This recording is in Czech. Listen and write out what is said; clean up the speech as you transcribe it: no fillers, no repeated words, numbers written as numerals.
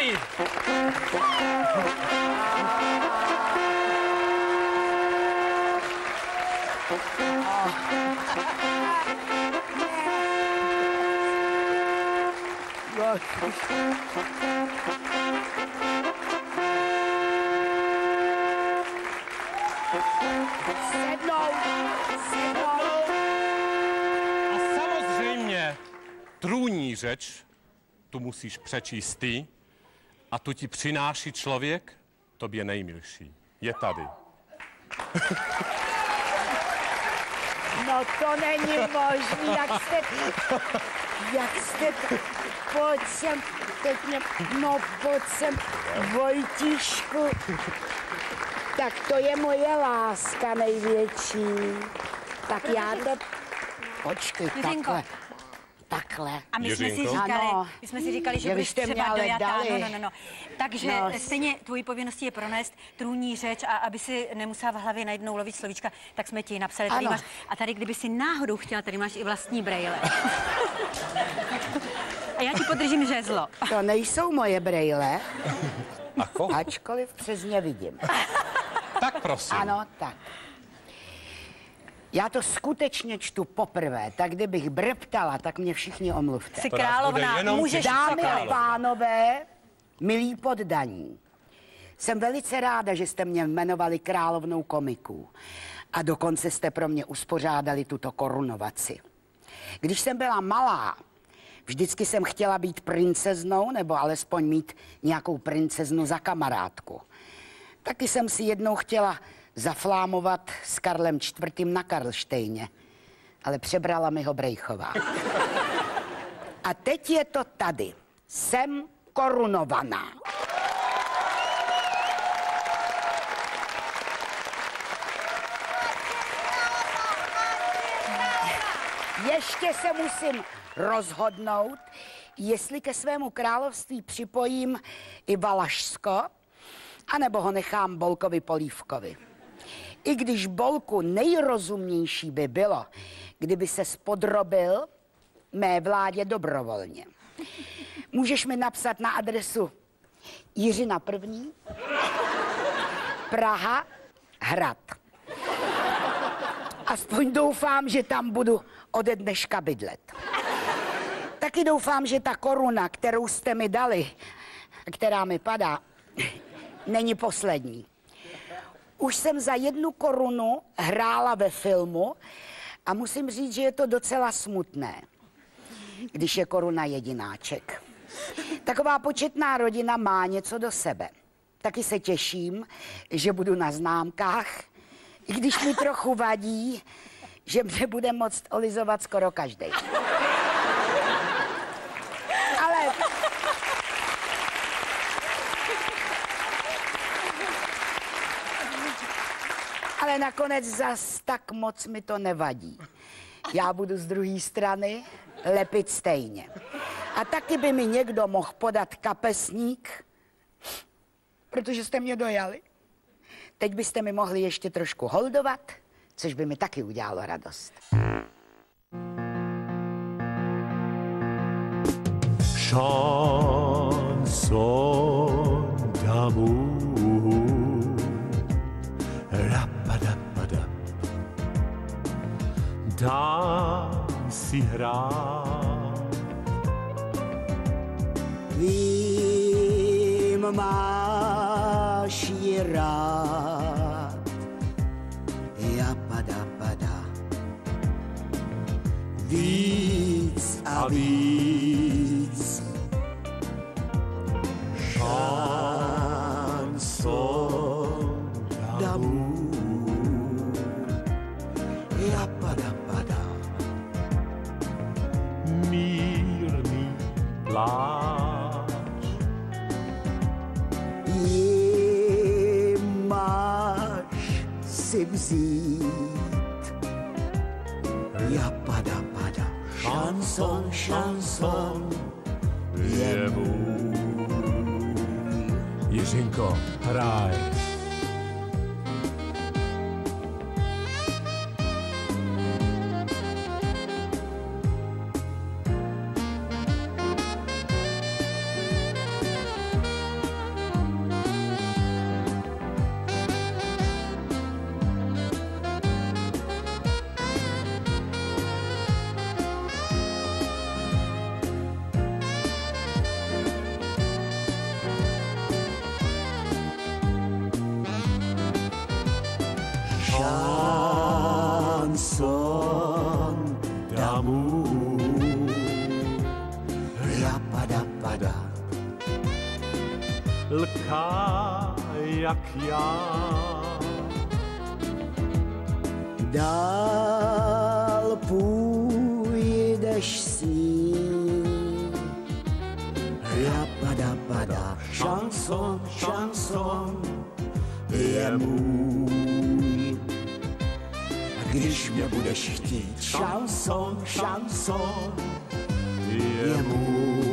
Hraj! A samozřejmě trůní řeč tu musíš přečíst ty a tu ti přináší člověk, tobě nejmilší. Je tady. No to není možný, jak jste, pojď sem, teď mě, no pojď sem, Vojtíšku, tak to je moje láska největší, tak já te, počkej, takhle. A my jsme si říkali, že budeš třeba dojatá. No. Takže stejně tvojí povinností je pronést trůní řeč a aby si nemusela v hlavě najednou lovit slovíčka, tak jsme ti napsali, tady máš. A tady, kdyby si náhodou chtěla, tady máš i vlastní brejle. A já ti podržím žezlo. To nejsou moje brejle, ačkoliv přes ně vidím. Tak prosím. Ano, tak. Já to skutečně čtu poprvé, tak kdybych breptala, tak mě všichni omluvte. Jsi královna, můžeš. Dámy a pánové, milí poddaní, jsem velice ráda, že jste mě jmenovali královnou komiků a dokonce jste pro mě uspořádali tuto korunovaci. Když jsem byla malá, vždycky jsem chtěla být princeznou nebo alespoň mít nějakou princeznu za kamarádku. Taky jsem si jednou chtěla zaflámovat s Karlem IV. Na Karlštejně, ale přebrala mi ho Brejchová. A teď je to tady. Jsem korunovaná. Ještě se musím rozhodnout, jestli ke svému království připojím i Valašsko, anebo ho nechám Bolkovi Polívkovi. I když Bolku nejrozumnější by bylo, kdyby se spodrobil mé vládě dobrovolně. Můžeš mi napsat na adresu Jiřina 1. Praha, Hrad. Aspoň doufám, že tam budu ode dneška bydlet. Taky doufám, že ta koruna, kterou jste mi dali, která mi padá, není poslední. Už jsem za 1 korunu hrála ve filmu a musím říct, že je to docela smutné, když je koruna jedináček. Taková početná rodina má něco do sebe. Taky se těším, že budu na známkách, i když mi trochu vadí, že mě bude moct olizovat skoro každý. Ale nakonec zas tak moc mi to nevadí. Já budu z druhé strany lepit stejně. A taky by mi někdo mohl podat kapesník, protože jste mě dojali. Teď byste mi mohli ještě trošku holdovat, což by mi taky udělalo radost. Chanson d'amour, rapadappada, dám si hrát. Vím, máš ji rád, japadappada, víc a víc. Chanson d'amour, Japadappada. mírný pláč. Ji máš si vzít. Japadappada. Šanson, šanson je můj. Jiřinko, hraj. šanson d'amour. Rapada. Lká jak já. Dál půjdeš s ním. Rapada. Šanson je můj. A když mě budeš chtít, šanson je můj.